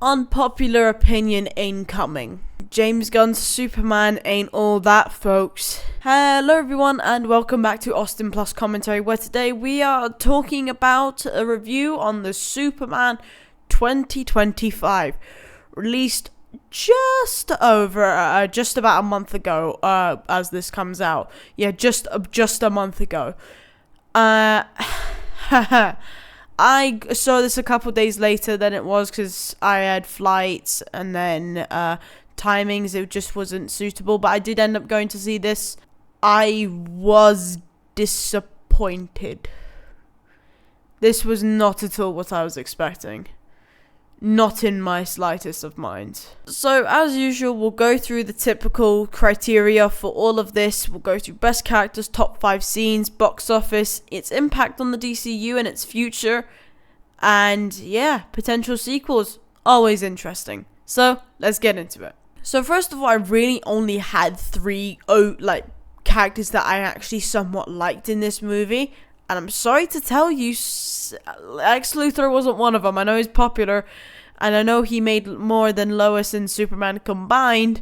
Unpopular opinion incoming. James Gunn's Superman ain't all that, folks. Hello everyone and welcome back to AustinPlus commentary, where today we are talking about a review on the Superman 2025, released just about a month ago, as this comes out. Yeah, just a month ago. I saw this a couple days later than it was because I had flights and then timings, it just wasn't suitable, but I did end up going to see this. I was disappointed. This was not at all what I was expecting. Not in my slightest of minds. So, as usual, we'll go through the typical criteria for all of this. We'll go through best characters, top 5 scenes, box office, its impact on the DCEU and its future, and yeah, potential sequels. Always interesting. So, let's get into it. So, first of all, I really only had 3 characters that I actually somewhat liked in this movie. And I'm sorry to tell you, Lex Luthor wasn't one of them. I know he's popular, and I know he made more than Lois and Superman combined,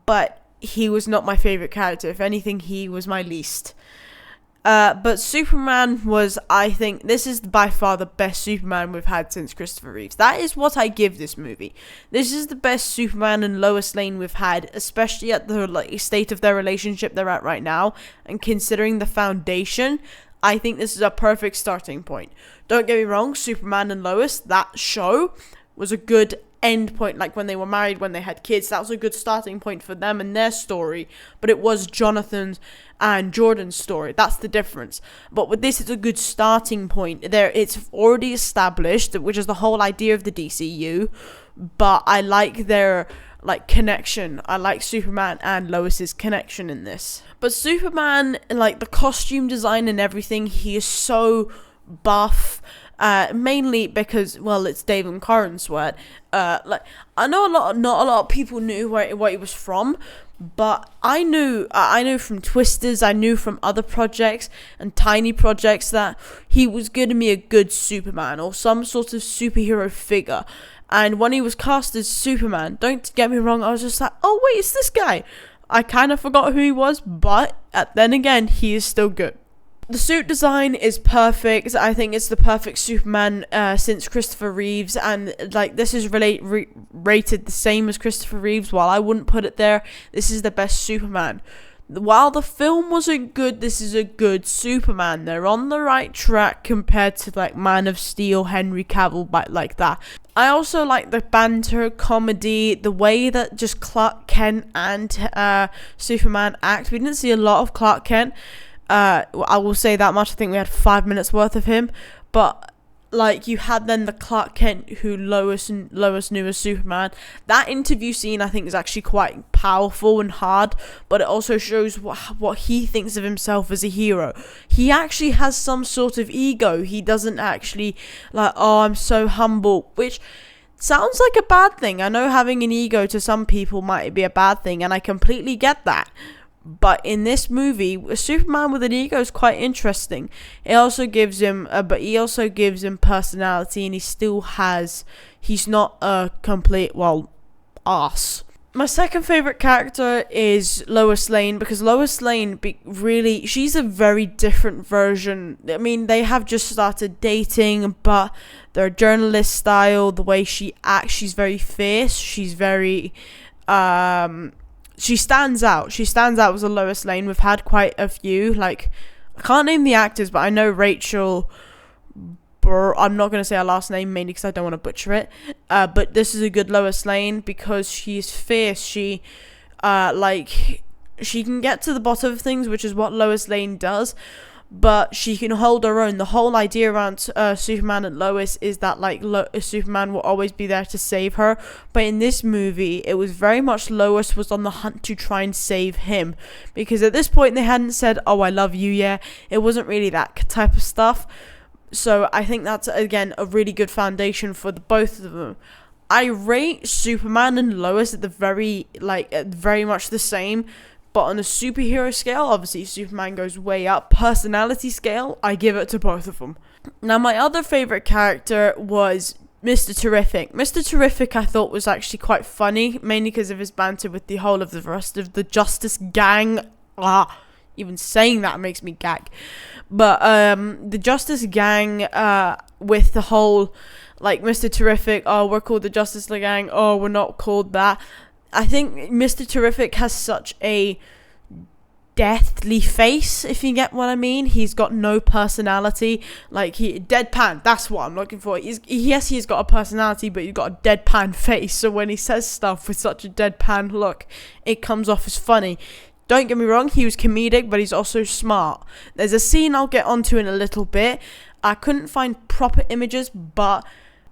but he was not my favorite character. If anything, he was my least. But Superman was, I think, this is by far the best Superman we've had since Christopher Reeves. That is what I give this movie. This is the best Superman and Lois Lane we've had, especially at the state of their relationship they're at right now, and considering the foundation, I think this is a perfect starting point. Don't get me wrong, Superman and Lois, that show was a good end point. Like when they were married, when they had kids, that was a good starting point for them and their story. But it was Jonathan's and Jordan's story. That's the difference. But with this, it's a good starting point. It's already established, which is the whole idea of the DCEU. But I like their connection. I like Superman and Lois's connection in this. But Superman, the costume design and everything, he is so buff. Mainly because, well, it's David Corenswet. I know not a lot of people knew what he was from, but I knew from Twisters, I knew from other projects and tiny projects that he was going to be a good Superman or some sort of superhero figure. And when he was cast as Superman, don't get me wrong, I was just like, oh wait, it's this guy. I kind of forgot who he was, but then again, he is still good. The suit design is perfect. I think it's the perfect Superman since Christopher Reeves, and this is rated the same as Christopher Reeves. While I wouldn't put it there, this is the best Superman. While the film wasn't good, this is a good Superman. They're on the right track compared to Man of Steel, Henry Cavill, like that. I also like the banter, comedy, the way that just Clark Kent and Superman act. We didn't see a lot of Clark Kent. I will say that much. I think we had 5 minutes worth of him, but you had then the Clark Kent who Lois knew as Superman. That interview scene I think is actually quite powerful and hard, but it also shows what he thinks of himself as a hero. He actually has some sort of ego. He doesn't actually oh, I'm so humble, which sounds like a bad thing. I know having an ego to some people might be a bad thing, and I completely get that. But in this movie, a Superman with an ego is quite interesting. It also gives him, personality, and he's not a complete, arse. My second favorite character is Lois Lane, because Lois Lane she's a very different version. I mean, they have just started dating, but their journalist style, the way she acts, she's very fierce. She's very, she stands out. She stands out as a Lois Lane. We've had quite a few. I can't name the actors, but I know Rachel I'm not going to say her last name, mainly because I don't want to butcher it. But this is a good Lois Lane because she's fierce. She can get to the bottom of things, which is what Lois Lane does. But she can hold her own. The whole idea around Superman and Lois is that Superman will always be there to save her. But in this movie, it was very much Lois was on the hunt to try and save him. Because at this point, they hadn't said, oh, I love you, yeah. It wasn't really that type of stuff. So I think that's, again, a really good foundation for both of them. I rate Superman and Lois at the very much the same. But on a superhero scale, obviously Superman goes way up. Personality scale, I give it to both of them. Now, my other favorite character was Mr. Terrific. Mr. Terrific I thought was actually quite funny, mainly because of his banter with the whole of the rest of the Justice Gang. Even saying that makes me gag. But the Justice Gang, with the whole, like, Mr. Terrific, oh, we're called the Justice Gang, oh, we're not called that. I think Mr. Terrific has such a deathly face, if you get what I mean. He's got no personality. Like, deadpan, that's what I'm looking for. He's got a personality, but he's got a deadpan face. So when he says stuff with such a deadpan look, it comes off as funny. Don't get me wrong, he was comedic, but he's also smart. There's a scene I'll get onto in a little bit. I couldn't find proper images, but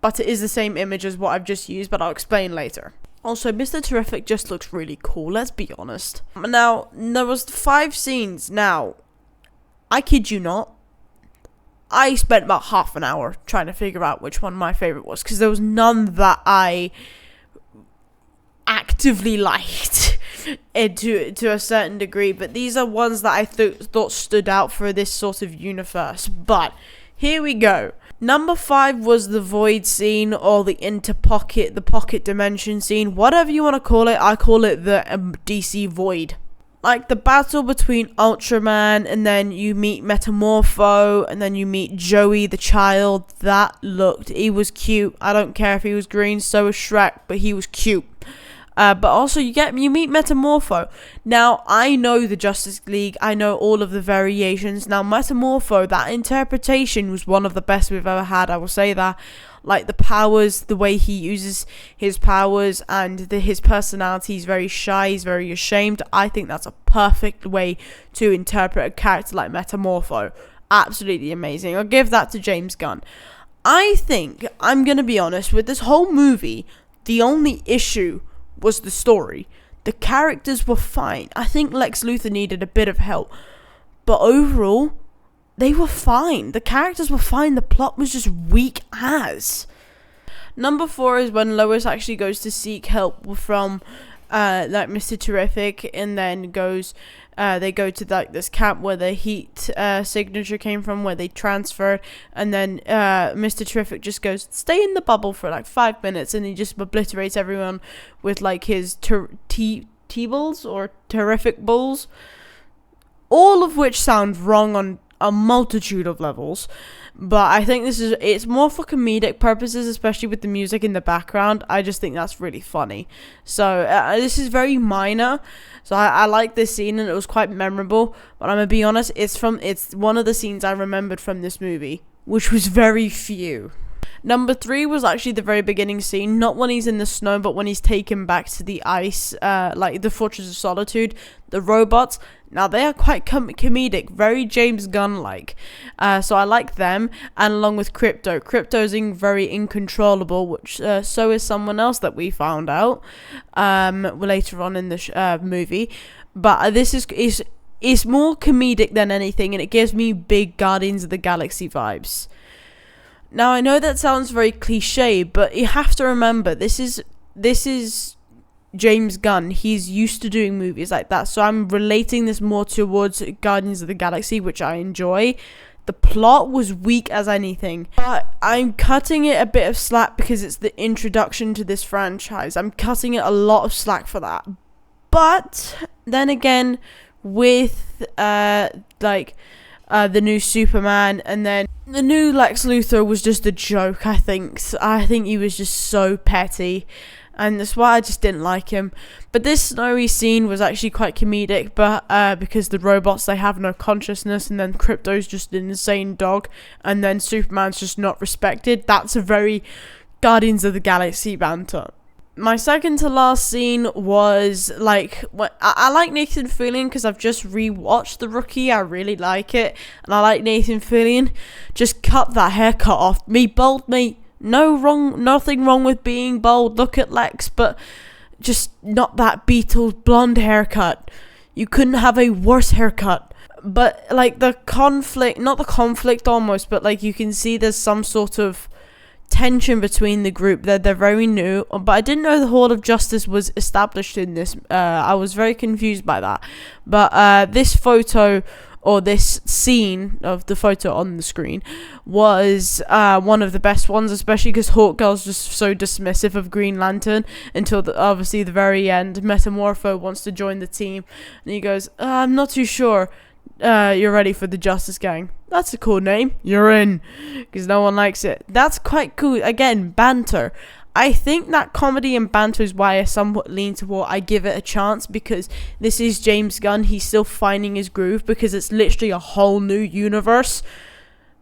it is the same image as what I've just used, but I'll explain later. Also, Mr. Terrific just looks really cool, let's be honest. Now, there was 5 scenes. Now, I kid you not, I spent about half an hour trying to figure out which one my favourite was, because there was none that I actively liked to a certain degree, but these are ones that I thought stood out for this sort of universe. But here we go. Number 5 was the void scene, or the pocket dimension scene, whatever you want to call it. I call it the DC void. Like the battle between Ultraman, and then you meet Metamorpho, and then you meet Joey the child. He was cute. I don't care if he was green, so was Shrek, but he was cute. But also you meet Metamorpho. Now, I know the Justice League. I know all of the variations. Now, Metamorpho, that interpretation was one of the best we've ever had. I will say that. Like the powers, the way he uses his powers, and his personality is very shy, he's very ashamed. I think that's a perfect way to interpret a character like Metamorpho. Absolutely amazing. I'll give that to James Gunn. I think, I'm going to be honest, with this whole movie, the only issue was the story. The characters were fine. I think Lex Luthor needed a bit of help, but overall, they were fine. The characters were fine. The plot was just weak as. Number 4 is when Lois actually goes to seek help from like Mr. Terrific, and then they go to like this camp where the heat signature came from, where they transferred, and then Mr. Terrific just goes, stay in the bubble for like 5 minutes, and he just obliterates everyone with like his T-balls or terrific balls, all of which sound wrong on a multitude of levels. But I think it's more for comedic purposes, especially with the music in the background. I just think that's really funny. So this is very minor. So I like this scene, and it was quite memorable. But I'm gonna be honest, it's one of the scenes I remembered from this movie, which was very few. Number 3 was actually the very beginning scene, not when he's in the snow, but when he's taken back to the ice, like the Fortress of Solitude. The robots, now they are quite comedic, very James Gunn-like. So I like them, and along with Crypto. Crypto's very incontrollable, which so is someone else that we found out later on in the movie. But this is more comedic than anything, and it gives me big Guardians of the Galaxy vibes. Now, I know that sounds very cliche, but you have to remember, this is James Gunn. He's used to doing movies like that, so I'm relating this more towards Guardians of the Galaxy, which I enjoy. The plot was weak as anything, but I'm cutting it a bit of slack because it's the introduction to this franchise. I'm cutting it a lot of slack for that. But then again, with the new Superman, and then the new Lex Luthor was just a joke. I think he was just so petty, and that's why I just didn't like him. But this snowy scene was actually quite comedic, but because the robots, they have no consciousness, and then Crypto's just an insane dog, and then Superman's just not respected. That's a very Guardians of the Galaxy banter. My second to last scene was like, I like Nathan Fillion because I've just rewatched The Rookie. I really like it, and I like Nathan Fillion. Just cut that haircut off. Bald me. Nothing wrong with being bald. Look at Lex, but just not that Beatles blonde haircut. You couldn't have a worse haircut. But like the conflict, not the conflict almost, but like you can see there's some sort of tension between the group. They're very new, but I didn't know the Hall of Justice was established in this. I was very confused by that. But this photo or this scene of the photo on the screen was one of the best ones, especially because Hawkgirl's just so dismissive of Green Lantern until obviously the very end. Metamorpho wants to join the team, and he goes, I'm not too sure you're ready for the Justice Gang. That's a cool name. You're in, because no one likes it. That's quite cool. Again, banter. I think that comedy and banter is why I somewhat lean toward I give it a chance, because this is James Gunn. He's still finding his groove, because it's literally a whole new universe.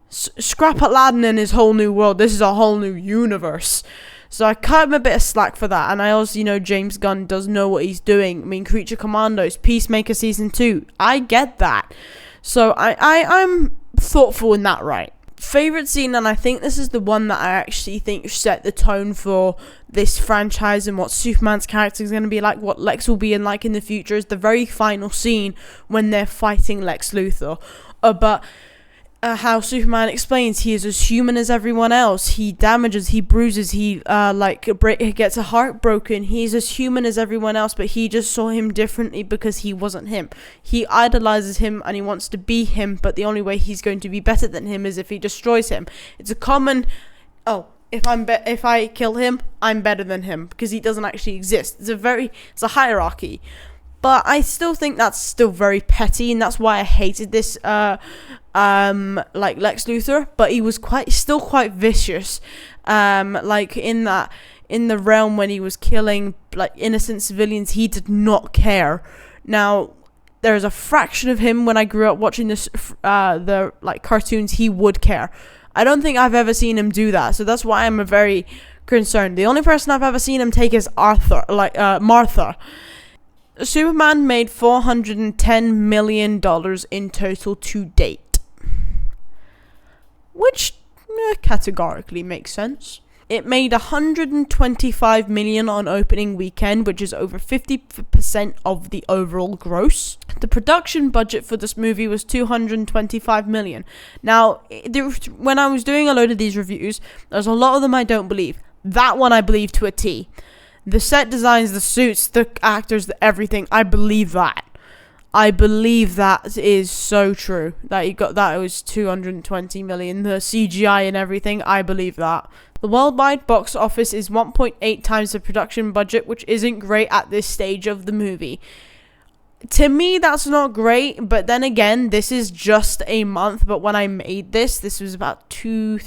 Scrap Aladdin and his whole new world. This is a whole new universe. So I cut him a bit of slack for that. And I also know James Gunn does know what he's doing. I mean, Creature Commandos, Peacemaker Season 2. I get that. So I'm thoughtful in that, right? Favorite scene, and I think this is the one that I actually think set the tone for this franchise and what Superman's character is going to be like, what Lex will be in like in the future, is the very final scene when they're fighting Lex Luthor. But how Superman explains he is as human as everyone else. He damages, he bruises, he gets a heart broken. He's as human as everyone else, but he just saw him differently because he wasn't him. He idolizes him and he wants to be him, but the only way he's going to be better than him is if he destroys him. It's a common, if I kill him, I'm better than him, because he doesn't actually exist. It's a hierarchy. But I still think that's still very petty, and that's why I hated this Lex Luthor. But he was still quite vicious, in the realm when he was killing like innocent civilians. He did not care. Now there's a fraction of him when I grew up watching the cartoons. He would care. I don't think I've ever seen him do that, so that's why I'm very concerned. The only person I've ever seen him take is Martha. Superman made $410 million in total to date, which categorically makes sense. It made $125 million on opening weekend, which is over 50% of the overall gross. The production budget for this movie was $225 million. Now, when I was doing a load of these reviews, there's a lot of them I don't believe. That one I believe to a T. The set designs, the suits, the actors, everything. I believe that. I believe that is so true. That it was 220 million. The CGI and everything. I believe that. The worldwide box office is 1.8 times the production budget, which isn't great at this stage of the movie. To me, that's not great, but then again, this is just a month. But when I made this was about 2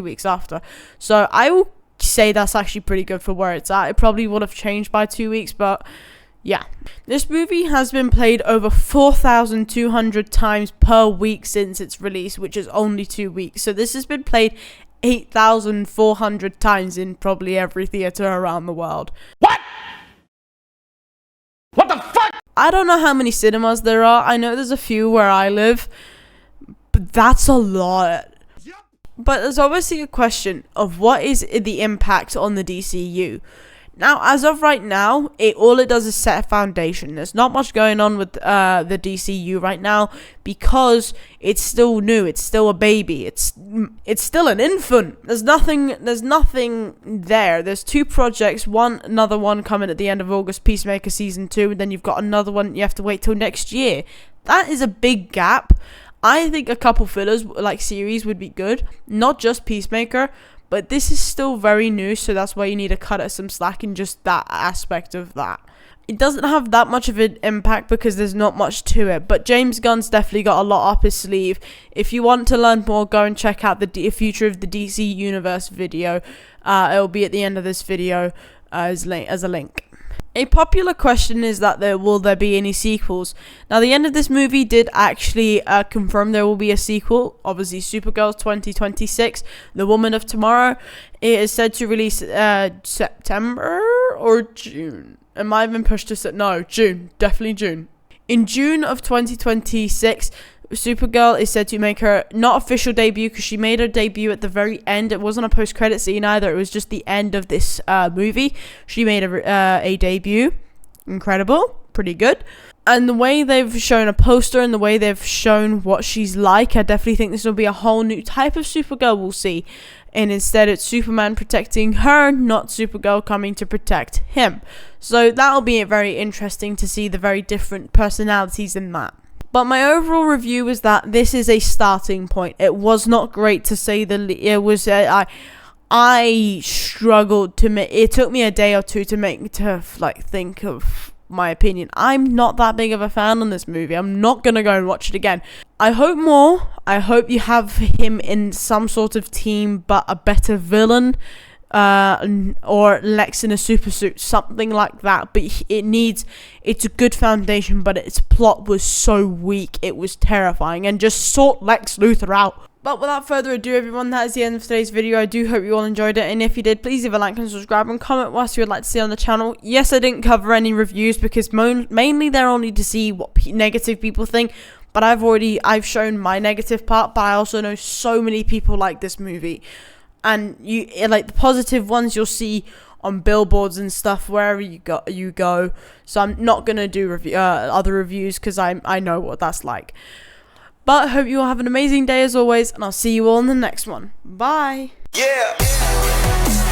weeks after. So I will say that's actually pretty good for where it's at. It probably would have changed by 2 weeks, but yeah. This movie has been played over 4,200 times per week since its release, which is only 2 weeks. So this has been played 8,400 times in probably every theater around the world. What the fuck? I don't know how many cinemas there are. I know there's a few where I live, but that's a lot. But there's obviously a question of what is the impact on the DCEU. Now, as of right now, all it does is set a foundation. There's not much going on with the DCEU right now because it's still new. It's still a baby. It's still an infant. There's nothing there. There's 2 projects. Another one coming at the end of August, Peacemaker Season 2, and then you've got another one you have to wait till next year. That is a big gap. I think a couple fillers, like series, would be good. Not just Peacemaker, but this is still very new, so that's why you need to cut it some slack in just that aspect of that. It doesn't have that much of an impact because there's not much to it, but James Gunn's definitely got a lot up his sleeve. If you want to learn more, go and check out the Future of the DC Universe video. It'll be at the end of this video as a link. A popular question is that will there be any sequels? Now, the end of this movie did actually confirm there will be a sequel. Obviously, Supergirl 2026, The Woman of Tomorrow. It is said to release September or June. It might have been pushed to June. Definitely June. In June of 2026, Supergirl is said to make her not official debut because she made her debut at the very end. It wasn't a post-credit scene either. It was just the end of this movie. She made a debut. Incredible. Pretty good. And the way they've shown a poster and the way they've shown what she's like, I definitely think this will be a whole new type of Supergirl we'll see. And instead it's Superman protecting her, not Supergirl coming to protect him. So that'll be very interesting to see the very different personalities in that. But my overall review is that this is a starting point. It was not great, to say the least. It was I struggled to make. It took me a day or two to think of my opinion. I'm not that big of a fan on this movie. I'm not gonna go and watch it again. I hope more. I hope you have him in some sort of team, but a better villain. Or Lex in a super suit, something like that. But it's a good foundation, but its plot was so weak, it was terrifying, and just sort Lex Luthor out. But without further ado, everyone, that is the end of today's video. I do hope you all enjoyed it, and if you did, please leave a like and subscribe, and comment what you would like to see on the channel. Yes, I didn't cover any reviews because mainly they're only to see what negative people think, but I've shown my negative part, but I also know so many people like this movie. And the positive ones you'll see on billboards and stuff wherever you go. So I'm not gonna do other reviews because I know what that's like. But I hope you all have an amazing day as always, and I'll see you all in the next one. Bye. Yeah.